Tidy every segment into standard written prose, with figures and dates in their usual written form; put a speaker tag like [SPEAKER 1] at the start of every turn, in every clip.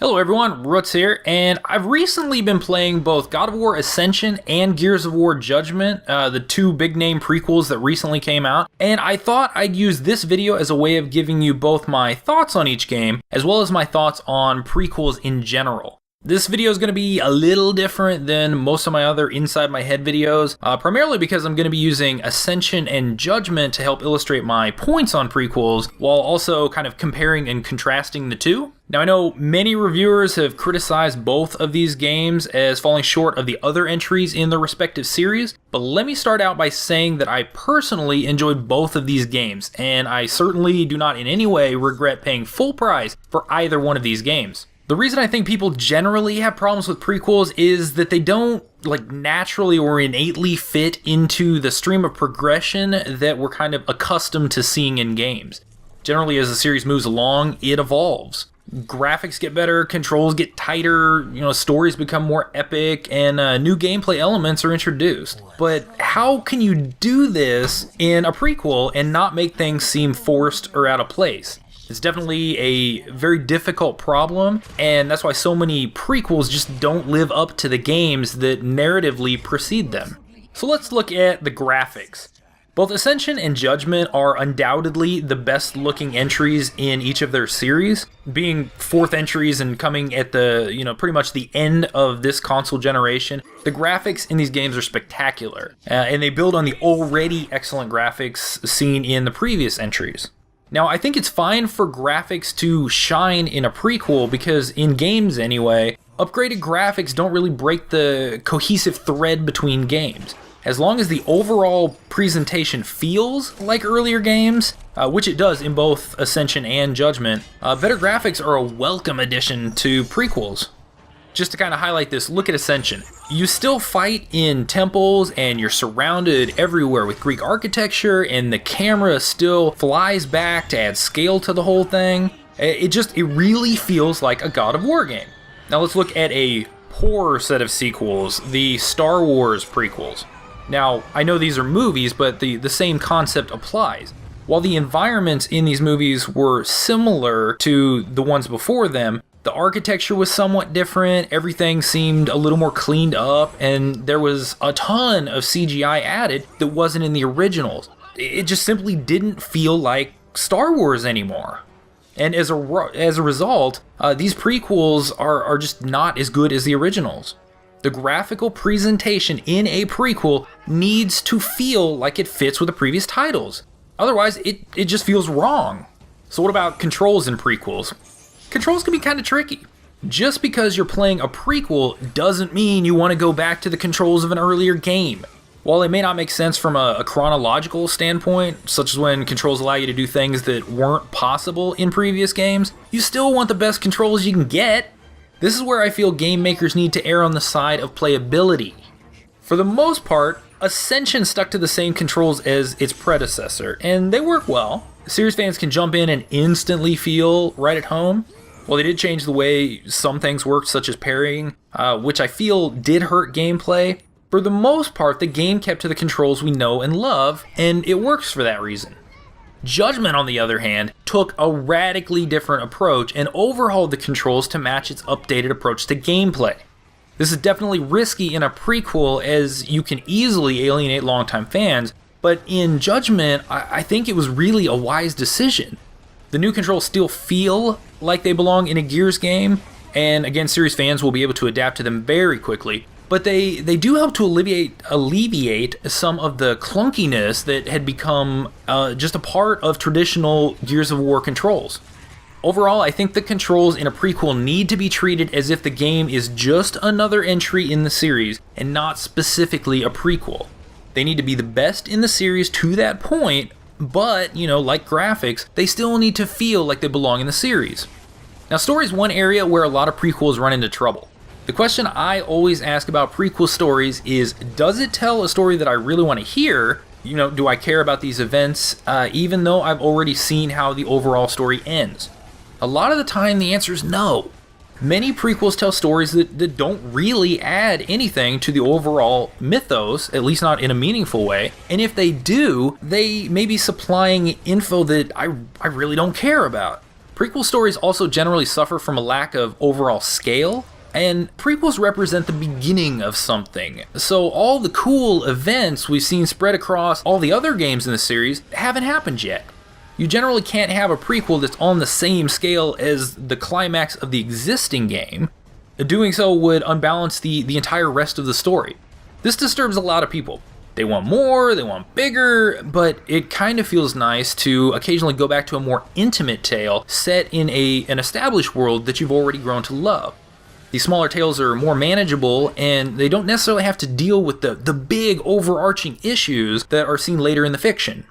[SPEAKER 1] Hello everyone, Roots here, and I've recently been playing both God of War Ascension and Gears of War Judgment, the two big name prequels that recently came out, and I thought I'd use this video as a way of giving you both my thoughts on each game, as well as my thoughts on prequels in general. This video is going to be a little different than most of my other inside my head videos, primarily because I'm going to be using Ascension and Judgment to help illustrate my points on prequels, while also kind of comparing and contrasting the two. Now I know many reviewers have criticized both of these games as falling short of the other entries in their respective series, but let me start out by saying that I personally enjoyed both of these games, and I certainly do not in any way regret paying full price for either one of these games. The reason I think people generally have problems with prequels is that they don't naturally or innately fit into the stream of progression that we're kind of accustomed to seeing in games. Generally, as the series moves along, it evolves. Graphics get better, controls get tighter, stories become more epic, and new gameplay elements are introduced. But how can you do this in a prequel and not make things seem forced or out of place? It's definitely a very difficult problem, and that's why so many prequels just don't live up to the games that narratively precede them. So let's look at the graphics. Both Ascension and Judgment are undoubtedly the best looking entries in each of their series, being fourth entries and coming at the, pretty much the end of this console generation. The graphics in these games are spectacular, and they build on the already excellent graphics seen in the previous entries. Now, I think it's fine for graphics to shine in a prequel because, in games anyway, upgraded graphics don't really break the cohesive thread between games. As long as the overall presentation feels like earlier games, which it does in both Ascension and Judgment, better graphics are a welcome addition to prequels. Just to kind of highlight this, look at Ascension. You still fight in temples and you're surrounded everywhere with Greek architecture, and the camera still flies back to add scale to the whole thing. It really feels like a God of War game. Now let's look at a poor set of sequels, the Star Wars prequels. Now, I know these are movies, but the same concept applies. While the environments in these movies were similar to the ones before them, the architecture was somewhat different, everything seemed a little more cleaned up, and there was a ton of CGI added that wasn't in the originals. It just simply didn't feel like Star Wars anymore. And as a result, these prequels are just not as good as the originals. The graphical presentation in a prequel needs to feel like it fits with the previous titles. Otherwise, it just feels wrong. So what about controls in prequels? Controls can be kind of tricky. Just because you're playing a prequel doesn't mean you want to go back to the controls of an earlier game. While it may not make sense from a chronological standpoint, such as when controls allow you to do things that weren't possible in previous games, you still want the best controls you can get. This is where I feel game makers need to err on the side of playability. For the most part, Ascension stuck to the same controls as its predecessor, and they work well. Series fans can jump in and instantly feel right at home. Well, they did change the way some things worked, such as parrying, which I feel did hurt gameplay. For the most part, the game kept to the controls we know and love, and it works for that reason. Judgment, on the other hand, took a radically different approach and overhauled the controls to match its updated approach to gameplay. This is definitely risky in a prequel, as you can easily alienate longtime fans, but in Judgment, I think it was really a wise decision. The new controls still feel like they belong in a Gears game, and again, series fans will be able to adapt to them very quickly, but they do help to alleviate some of the clunkiness that had become just a part of traditional Gears of War controls. Overall, I think the controls in a prequel need to be treated as if the game is just another entry in the series and not specifically a prequel. They need to be the best in the series to that point, but, like graphics, they still need to feel like they belong in the series. Now, story is one area where a lot of prequels run into trouble. The question I always ask about prequel stories is, does it tell a story that I really want to hear? Do I care about these events, even though I've already seen how the overall story ends? A lot of the time, the answer is no. Many prequels tell stories that don't really add anything to the overall mythos, at least not in a meaningful way, and if they do, they may be supplying info that I really don't care about. Prequel stories also generally suffer from a lack of overall scale, and prequels represent the beginning of something. So all the cool events we've seen spread across all the other games in the series haven't happened yet. You generally can't have a prequel that's on the same scale as the climax of the existing game. Doing so would unbalance the entire rest of the story. This disturbs a lot of people. They want more, they want bigger, but it kind of feels nice to occasionally go back to a more intimate tale set in an established world that you've already grown to love. These smaller tales are more manageable, and they don't necessarily have to deal with the big overarching issues that are seen later in the fiction.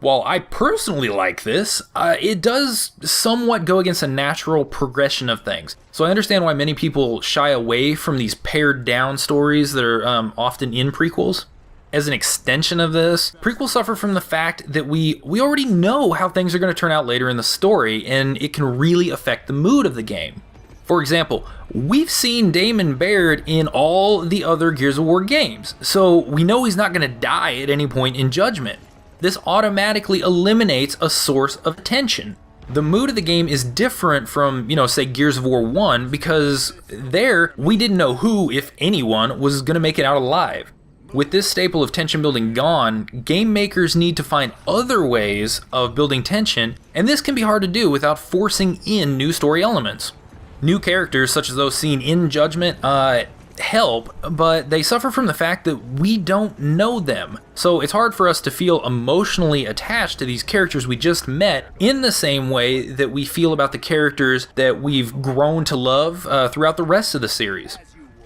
[SPEAKER 1] While I personally like this, it does somewhat go against a natural progression of things. So I understand why many people shy away from these pared down stories that are often in prequels. As an extension of this, prequels suffer from the fact that we already know how things are going to turn out later in the story, and it can really affect the mood of the game. For example, we've seen Damon Baird in all the other Gears of War games, so we know he's not going to die at any point in Judgment. This automatically eliminates a source of tension. The mood of the game is different from, say Gears of War 1, because there, we didn't know who, if anyone, was going to make it out alive. With this staple of tension building gone, game makers need to find other ways of building tension, and this can be hard to do without forcing in new story elements. New characters, such as those seen in Judgment, help, but they suffer from the fact that we don't know them. So it's hard for us to feel emotionally attached to these characters we just met in the same way that we feel about the characters that we've grown to love throughout the rest of the series.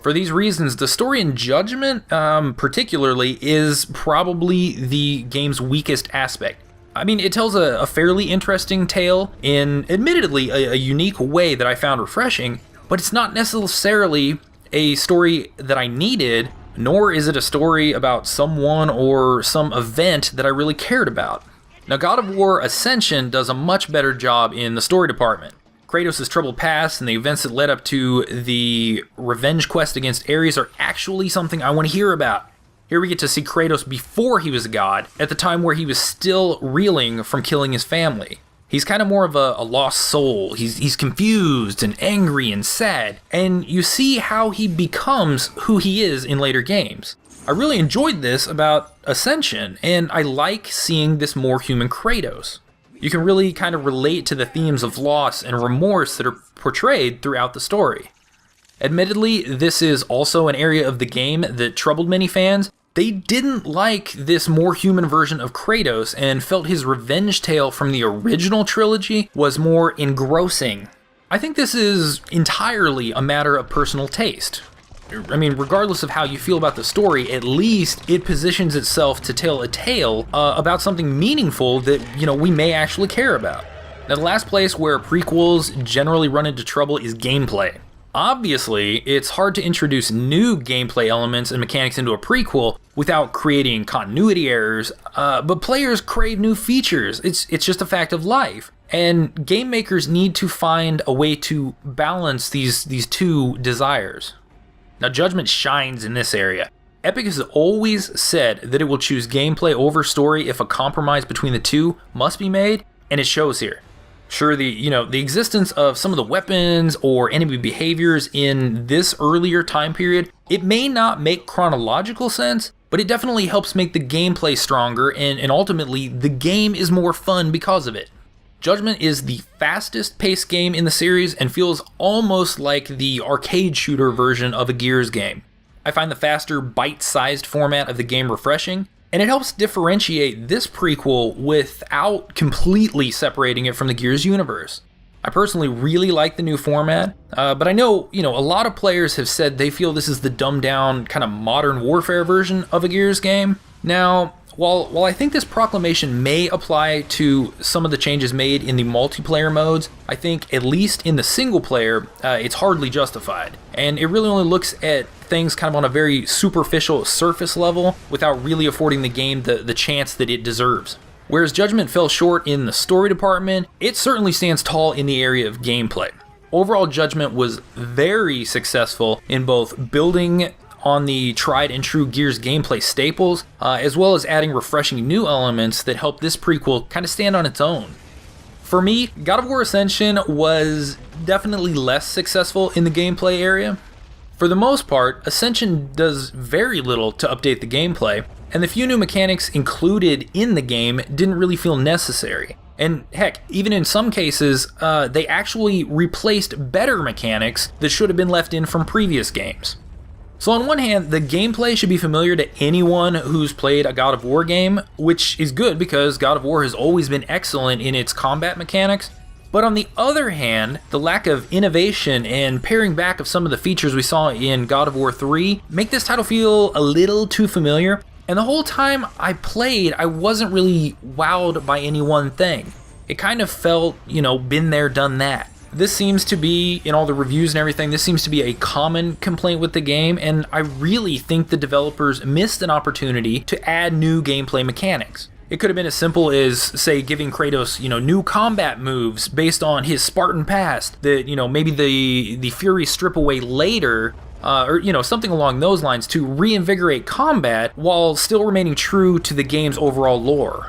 [SPEAKER 1] For these reasons, the story in Judgment, particularly, is probably the game's weakest aspect. I mean, it tells a fairly interesting tale in, admittedly, a unique way that I found refreshing, but it's not necessarily a story that I needed, nor is it a story about someone or some event that I really cared about. Now, God of War Ascension does a much better job in the story department. Kratos' troubled past and the events that led up to the revenge quest against Ares are actually something I want to hear about. Here we get to see Kratos before he was a god, at the time where he was still reeling from killing his family. He's kind of more of a lost soul. He's confused and angry and sad, and you see how he becomes who he is in later games. I really enjoyed this about Ascension, and I like seeing this more human Kratos. You can really kind of relate to the themes of loss and remorse that are portrayed throughout the story. Admittedly, this is also an area of the game that troubled many fans. They didn't like this more human version of Kratos and felt his revenge tale from the original trilogy was more engrossing. I think this is entirely a matter of personal taste. I mean, regardless of how you feel about the story, at least it positions itself to tell a tale about something meaningful that, we may actually care about. Now, the last place where prequels generally run into trouble is gameplay. Obviously, it's hard to introduce new gameplay elements and mechanics into a prequel without creating continuity errors, but players crave new features. It's just a fact of life. And game makers need to find a way to balance these two desires. Now, Judgment shines in this area. Epic has always said that it will choose gameplay over story if a compromise between the two must be made, and it shows here. Sure, the existence of some of the weapons or enemy behaviors in this earlier time period, it may not make chronological sense, but it definitely helps make the gameplay stronger, and ultimately, the game is more fun because of it. Judgment is the fastest paced game in the series and feels almost like the arcade shooter version of a Gears game. I find the faster, bite-sized format of the game refreshing, and it helps differentiate this prequel without completely separating it from the Gears universe. I personally really like the new format, but I know, a lot of players have said they feel this is the dumbed-down, kind of modern warfare version of a Gears game. Now, while I think this proclamation may apply to some of the changes made in the multiplayer modes, I think at least in the single player, it's hardly justified. And it really only looks at things kind of on a very superficial surface level without really affording the game the chance that it deserves. Whereas Judgment fell short in the story department, it certainly stands tall in the area of gameplay. Overall, Judgment was very successful in both building on the tried and true Gears gameplay staples, as well as adding refreshing new elements that help this prequel kind of stand on its own. For me, God of War Ascension was definitely less successful in the gameplay area. For the most part, Ascension does very little to update the gameplay, and the few new mechanics included in the game didn't really feel necessary. And heck, even in some cases, they actually replaced better mechanics that should have been left in from previous games. So on one hand, the gameplay should be familiar to anyone who's played a God of War game, which is good because God of War has always been excellent in its combat mechanics. But on the other hand, the lack of innovation and paring back of some of the features we saw in God of War 3 make this title feel a little too familiar. And the whole time I played, I wasn't really wowed by any one thing. It kind of felt, been there, done that. This seems to be, in all the reviews and everything, this seems to be a common complaint with the game, and I really think the developers missed an opportunity to add new gameplay mechanics. It could have been as simple as, say, giving Kratos, new combat moves based on his Spartan past that, maybe the Fury strip away later, or something along those lines to reinvigorate combat while still remaining true to the game's overall lore.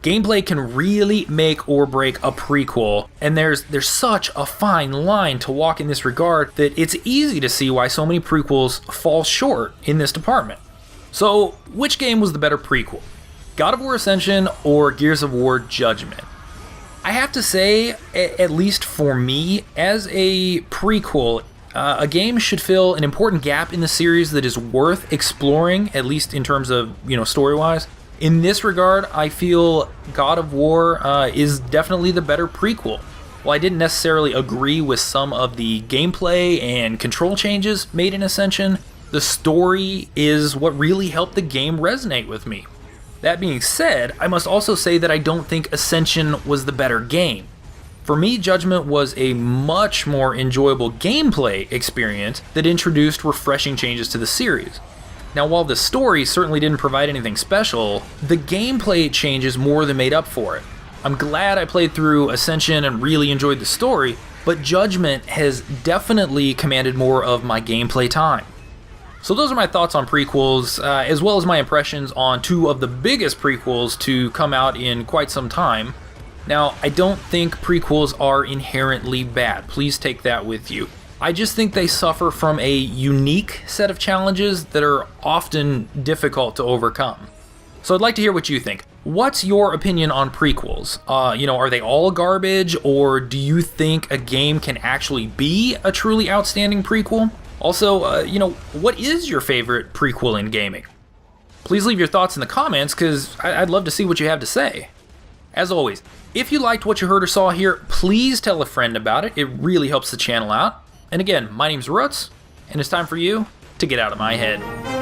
[SPEAKER 1] Gameplay can really make or break a prequel, and there's such a fine line to walk in this regard that it's easy to see why so many prequels fall short in this department. So, which game was the better prequel? God of War Ascension or Gears of War Judgment? I have to say, at least for me, as a prequel, a game should fill an important gap in the series that is worth exploring, at least in terms of, story-wise. In this regard, I feel God of War is definitely the better prequel. While I didn't necessarily agree with some of the gameplay and control changes made in Ascension, the story is what really helped the game resonate with me. That being said, I must also say that I don't think Ascension was the better game. For me, Judgment was a much more enjoyable gameplay experience that introduced refreshing changes to the series. Now, while the story certainly didn't provide anything special, the gameplay changes more than made up for it. I'm glad I played through Ascension and really enjoyed the story, but Judgment has definitely commanded more of my gameplay time. So those are my thoughts on prequels, as well as my impressions on two of the biggest prequels to come out in quite some time. Now, I don't think prequels are inherently bad. Please take that with you. I just think they suffer from a unique set of challenges that are often difficult to overcome. So I'd like to hear what you think. What's your opinion on prequels? Are they all garbage, or do you think a game can actually be a truly outstanding prequel? Also, what is your favorite prequel in gaming? Please leave your thoughts in the comments, because I'd love to see what you have to say. As always, if you liked what you heard or saw here, please tell a friend about it. It really helps the channel out. And again, my name's Roots, and it's time for you to get out of my head.